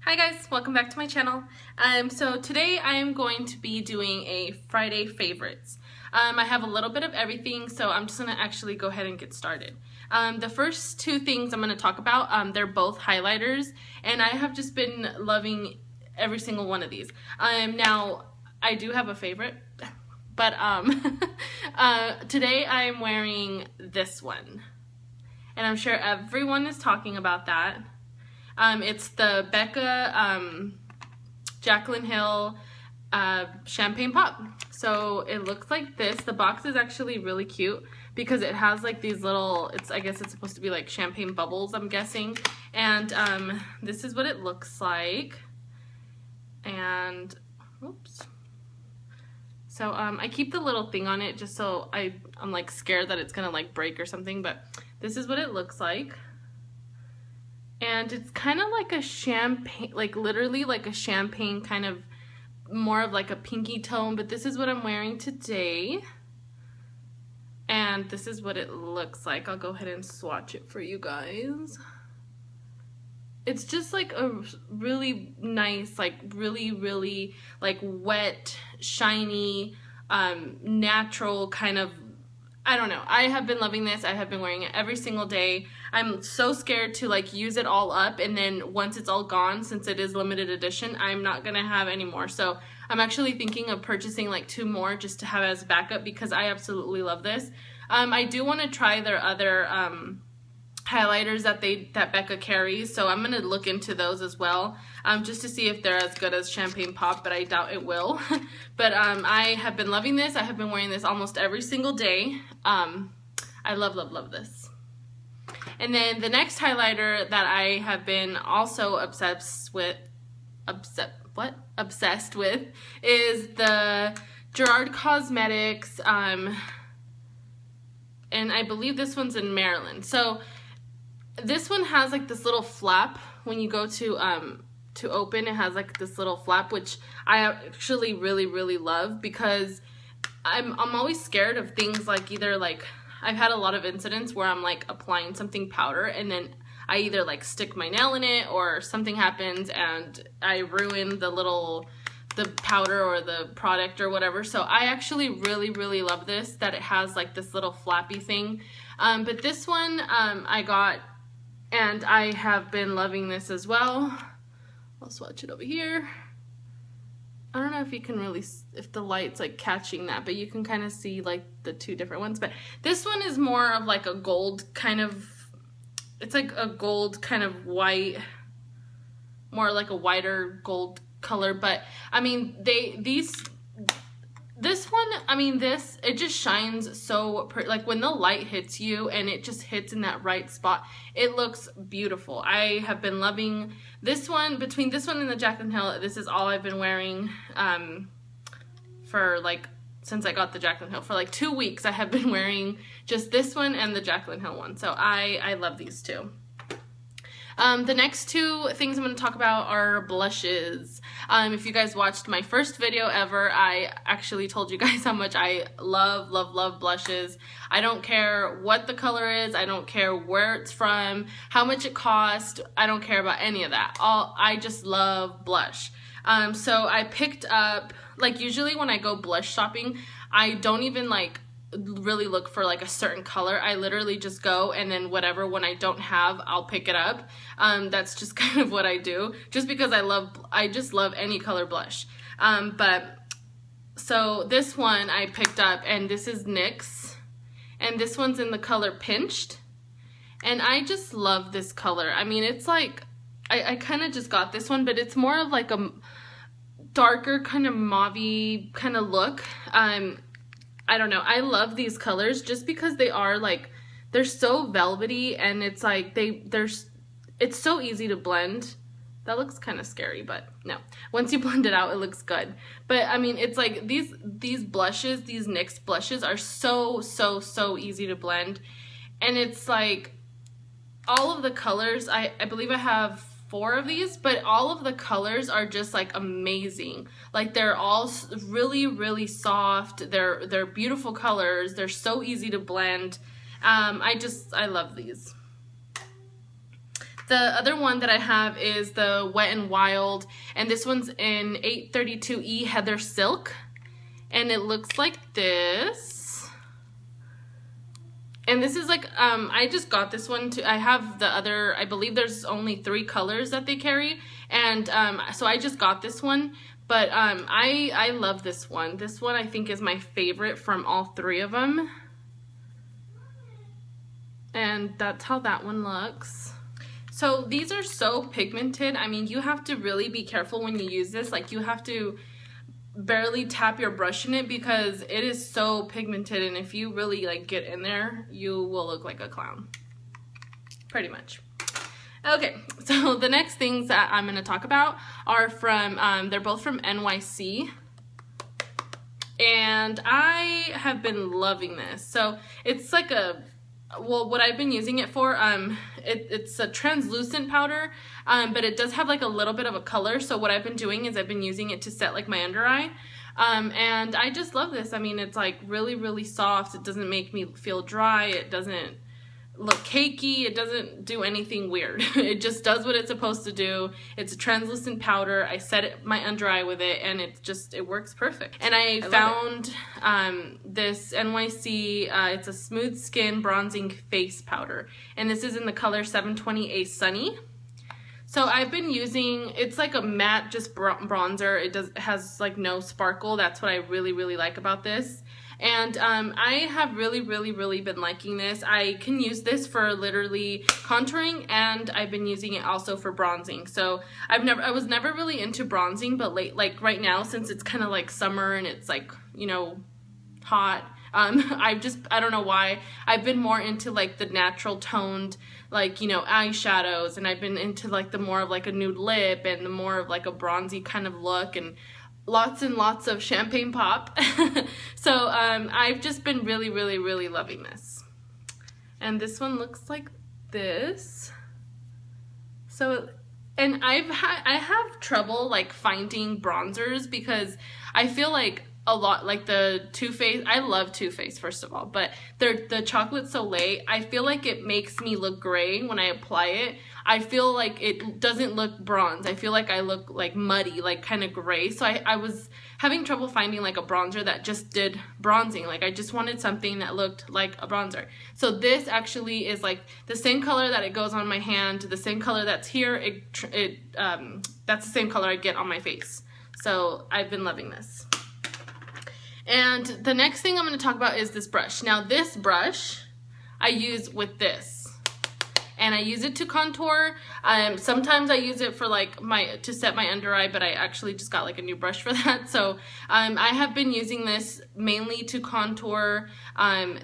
Hi guys, welcome back to my channel. So today I am going to be doing a Friday favorites. I have a little bit of everything, so I'm just going to actually go ahead and get started. The first two things I'm going to talk about, they're both highlighters, and I have just been loving every single one of these. Now, I do have a favorite, but today I'm wearing this one, and I'm sure everyone is talking about that. It's the Becca Jaclyn Hill Champagne Pop. So it looks like this. The box is actually really cute because it has like these little, I guess it's supposed to be like champagne bubbles, I'm guessing. And this is what it looks like. And, oops. So I keep the little thing on it just so I'm like scared that it's gonna like break or something, but this is what it looks like. And it's kind of like a champagne, like literally like a champagne, kind of more of like a pinky tone, but this is what I'm wearing today. And this is what it looks like. I'll go ahead and swatch it for you guys. It's just like a really nice, like really like wet, shiny, natural kind of, I don't know. I have been loving this. I have been wearing it every single day. I'm so scared to like use it all up, and then once it's all gone, since it is limited edition, I'm not gonna have any more. So I'm actually thinking of purchasing like 2 more just to have as backup because I absolutely love this. I do want to try their other highlighters that Becca carries, so I'm gonna look into those as well, just to see if they're as good as Champagne Pop, but I doubt it will. But I have been loving this. I have been wearing this almost every single day. I love this. And then the next highlighter that I have been also obsessed with is the Gerard Cosmetics, and I believe this one's in Maryland. So this one has like this little flap when you go to open. It has like this little flap, which I actually really love because I'm always scared of things like either like I've had a lot of incidents where I'm like applying something powder and then I either like stick my nail in it or something happens and I ruin the powder or the product or whatever. So I actually really love this, that it has like this little flappy thing. But this one I got, and I have been loving this as well. I'll swatch it over here. I don't know if you can really, if the light's like catching that, but you can kind of see like the 2 different ones. But this one is more of like a gold kind of, it's like a gold kind of white, more like a whiter gold color. But I mean, this one, I mean, it just shines so pretty. Like when the light hits you and it just hits in that right spot, it looks beautiful. I have been loving this one. Between this one and the Jaclyn Hill, this is all I've been wearing for like, since I got the Jaclyn Hill. For like 2 weeks I have been wearing just this one and the Jaclyn Hill one. So I love these two. The next 2 things I'm going to talk about are blushes. If you guys watched my first video ever, I actually told you guys how much I love blushes. I don't care what the color is. I don't care where it's from, how much it cost. I don't care about any of that. I just love blush. So I picked up, like usually when I go blush shopping, I don't even like really look for like a certain color. I literally just go, and then whatever one I don't have, I'll pick it up. That's just kind of what I do, just because I just love any color blush. But so this one I picked up, and this is NYX, and this one's in the color Pinched, and I just love this color. I mean, it's like I kind of just got this one, but it's more of like a darker kind of mauve-y kind of look. I don't know. I love these colors just because they are like, they're so velvety, and it's like it's so easy to blend. That looks kind of scary, but no. Once you blend it out, it looks good. But I mean, it's like these blushes, these NYX blushes are so easy to blend. And it's like all of the colors, I believe I have 4 of these, but all of the colors are just like amazing. Like they're all really soft. They're beautiful colors. They're so easy to blend. I love these. The other one that I have is the Wet n Wild, and this one's in 832E Heather Silk, and it looks like this. And this is like, I just got this one too. I have the other, I believe there's only 3 colors that they carry, and so I just got this one. But I love this one. This one I think is my favorite from all 3 of them. And that's how that one looks. So these are so pigmented. I mean, you have to really be careful when you use this. Like, you have to barely tap your brush in it because it is so pigmented, and if you really like get in there, you will look like a clown. Pretty much. Okay, so the next things that I'm going to talk about are from, they're both from NYC, and I have been loving this. So it's like a, well, what I've been using it for, it's a translucent powder, but it does have like a little bit of a color. So what I've been doing is I've been using it to set like my under eye, and I just love this. I mean, it's like really, really soft. It doesn't make me feel dry. It doesn't look cakey. It doesn't do anything weird. It just does what it's supposed to do. It's a translucent powder. I set my under eye with it, and it works perfect. And I found this NYC, it's a smooth skin bronzing face powder, and this is in the color 720A Sunny. So I've been using, it's like a matte just bronzer. It has like no sparkle. That's what I really, really like about this. And I have really, really, really been liking this. I can use this for literally contouring, and I've been using it also for bronzing. So I was never really into bronzing, but like right now, since it's kind of like summer and it's like, you know, hot, I don't know why, I've been more into like the natural toned, like, you know, eyeshadows, and I've been into like the more of like a nude lip and the more of like a bronzy kind of look, and lots and lots of champagne pop. So I've just been really, really, really loving this. And this one looks like this. So, and I have trouble like finding bronzers because I feel like a lot, like the Too Faced, I love Too Faced first of all, but the Chocolate Soleil, I feel like it makes me look gray when I apply it. I feel like it doesn't look bronze. I feel like I look like muddy, like kind of gray. So I was having trouble finding like a bronzer that just did bronzing. Like I just wanted something that looked like a bronzer. So this actually is like the same color that it goes on my hand, the same color that's here. That's the same color I get on my face. So I've been loving this. And the next thing I'm going to talk about is this brush. Now this brush I use with this, and I use it to contour. Sometimes I use it for like to set my under eye, but I actually just got like a new brush for that. So I have been using this mainly to contour.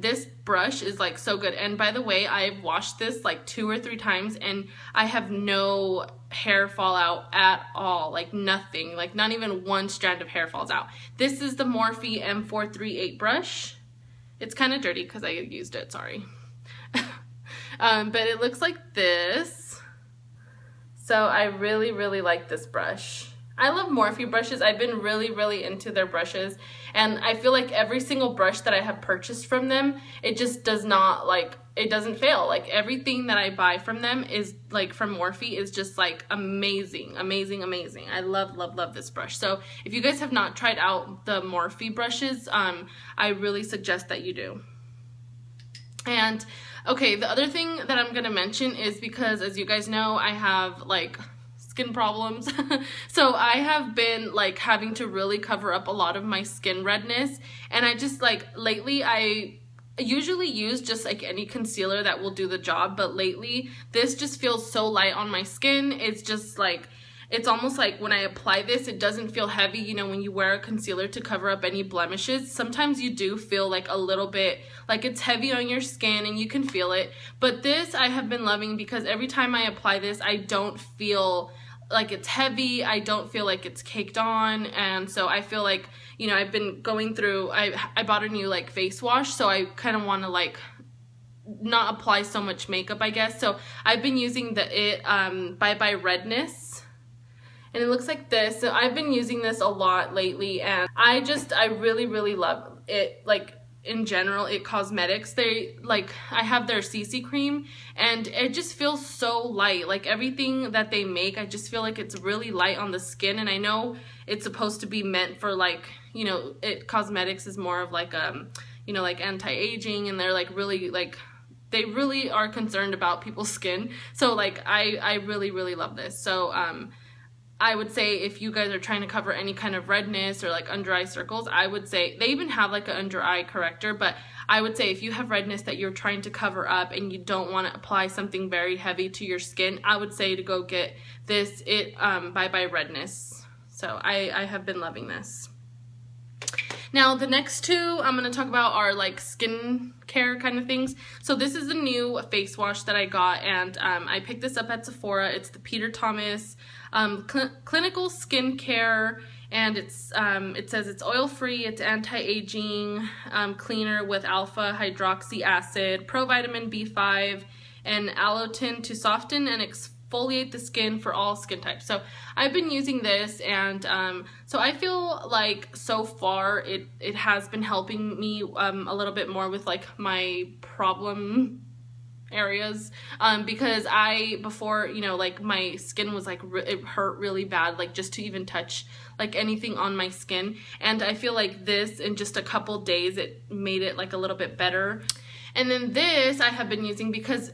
This brush is like so good. And by the way, I've washed this like 2 or 3 times, and I have no hair fallout at all, like nothing, like not even one strand of hair falls out. This is the Morphe M438 brush. It's kind of dirty because I used it, sorry. But it looks like this. So I really, really like this brush. I love Morphe brushes. I've been really, really into their brushes, and I feel like every single brush that I have purchased from them, it just does not, like, it doesn't fail. Like everything that I buy from them is like from Morphe is just like amazing, amazing, amazing. I love, love, love this brush. So if you guys have not tried out the Morphe brushes, I really suggest that you do. And okay, the other thing that I'm gonna mention is because, as you guys know, I have like skin problems. So I have been like having to really cover up a lot of my skin redness, and I just like lately I usually use just like any concealer that will do the job, but lately this just feels so light on my skin. It's just like, it's almost like when I apply this, it doesn't feel heavy. You know, when you wear a concealer to cover up any blemishes, sometimes you do feel like a little bit like it's heavy on your skin, and you can feel it. But this I have been loving because every time I apply this, I don't feel like it's heavy. I don't feel like it's caked on. And so I feel like, you know, I've been going through, I bought a new like face wash, so I kind of want to like not apply so much makeup, I guess. So I've been using the Bye Redness, and it looks like this. So I've been using this a lot lately, and I really, really love it. Like, in general, Cosmetics, they like, I have their CC cream and it just feels so light. Like everything that they make, I just feel like it's really light on the skin. And I know it's supposed to be meant for like, you know, Cosmetics is more of like you know, like anti-aging, and they're like really like, they really are concerned about people's skin. So like I really love this. So I would say if you guys are trying to cover any kind of redness or like under eye circles, I would say they even have like an under eye corrector, but I would say if you have redness that you're trying to cover up and you don't want to apply something very heavy to your skin, I would say to go get this by Redness. So I have been loving this. Now the next two I'm going to talk about are like skin care kind of things. So this is a new face wash that I got, and I picked this up at Sephora. It's the Peter Thomas Clinical Skincare, and it's it says it's oil-free, it's anti-aging cleaner with alpha hydroxy acid, provitamin B5, and allotin to soften and exfoliate the skin for all skin types. So I've been using this, and so I feel like so far it has been helping me a little bit more with like my problem areas, because before, you know, like my skin was like it hurt really bad, like just to even touch like anything on my skin, and I feel like this in just a couple days it made it like a little bit better. And then this I have been using because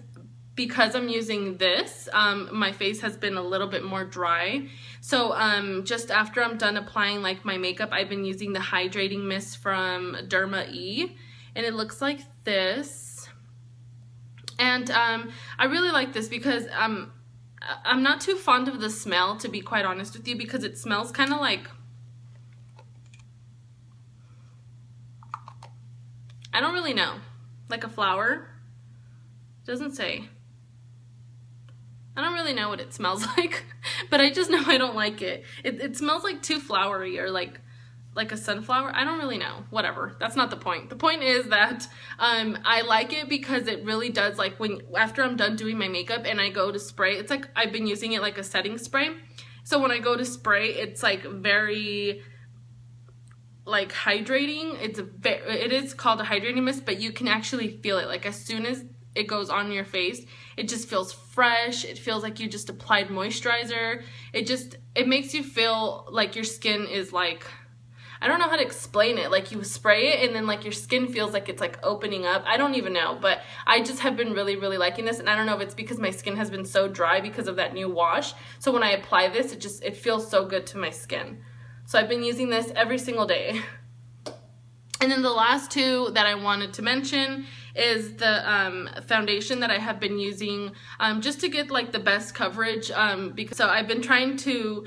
I'm using this, my face has been a little bit more dry. So just after I'm done applying like my makeup, I've been using the hydrating mist from Derma-E, and it looks like this. And I really like this because I'm not too fond of the smell, to be quite honest with you, because it smells kind of like, I don't really know, like a flower. It doesn't say. I don't really know what it smells like, but I just know I don't like it. It smells like too flowery, or like a sunflower. I don't really know. Whatever. That's not the point. The point is that I like it because it really does, like after I'm done doing my makeup and I go to spray, it's like I've been using it like a setting spray. So when I go to spray, it's like very like hydrating. It is called a hydrating mist, but you can actually feel it. Like as soon as it goes on your face, it just feels fresh. It feels like you just applied moisturizer. It makes you feel like your skin is like, I don't know how to explain it. Like you spray it and then like your skin feels like it's like opening up. I don't even know, but I just have been really liking this, and I don't know if it's because my skin has been so dry because of that new wash. So when I apply this, it feels so good to my skin. So I've been using this every single day. And then the last two that I wanted to mention is the foundation that I have been using just to get like the best coverage, because so I've been trying to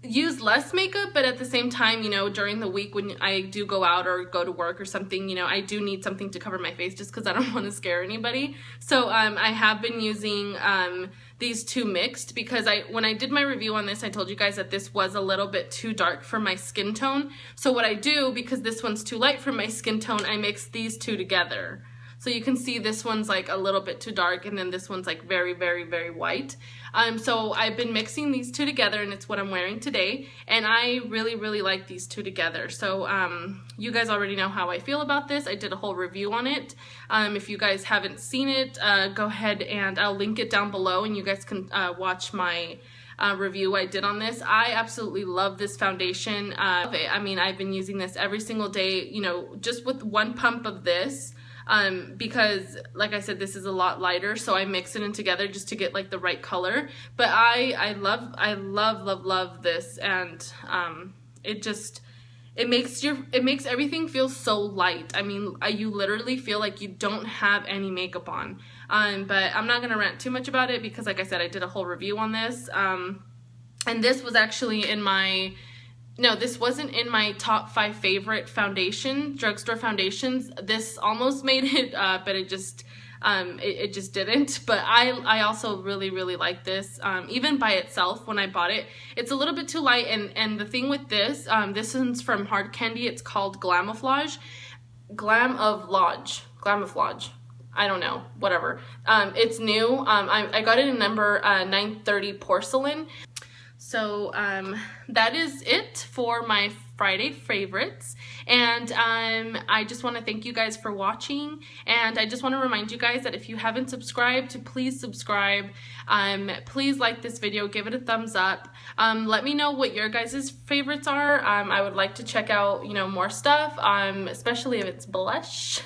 use less makeup, but at the same time, you know, during the week when I do go out or go to work or something, you know, I do need something to cover my face just because I don't want to scare anybody. So I have been using these two mixed, because when I did my review on this, I told you guys that this was a little bit too dark for my skin tone. So what I do, because this one's too light for my skin tone, I mix these two together. So you can see this one's like a little bit too dark, and then this one's like very white. So I've been mixing these two together, and it's what I'm wearing today, and I really like these two together. So you guys already know how I feel about this. I did a whole review on it. If you guys haven't seen it, go ahead and I'll link it down below, and you guys can watch my review I did on this. I absolutely love this foundation. I mean, I've been using this every single day, you know, just with one pump of this. Because like I said, this is a lot lighter, so I mix it in together just to get like the right color. But I love this, and it makes everything feel so light. I mean, you literally feel like you don't have any makeup on. But I'm not gonna rant too much about it because, like I said, I did a whole review on this. And this was actually in my this wasn't in my top 5 favorite drugstore foundations. This almost made it, but it just didn't. But I also really like this. Even by itself, when I bought it, it's a little bit too light. And the thing with this, this one's from Hard Candy. It's called Glamoflauge. Glamoflauge. I don't know, whatever. It's new. I got it in number 930 Porcelain. So that is it for my Friday favorites. And I just want to thank you guys for watching, and I just want to remind you guys that if you haven't subscribed, please subscribe. Please like this video, give it a thumbs up. Let me know what your guys' favorites are. I would like to check out, you know, more stuff, especially if it's blush.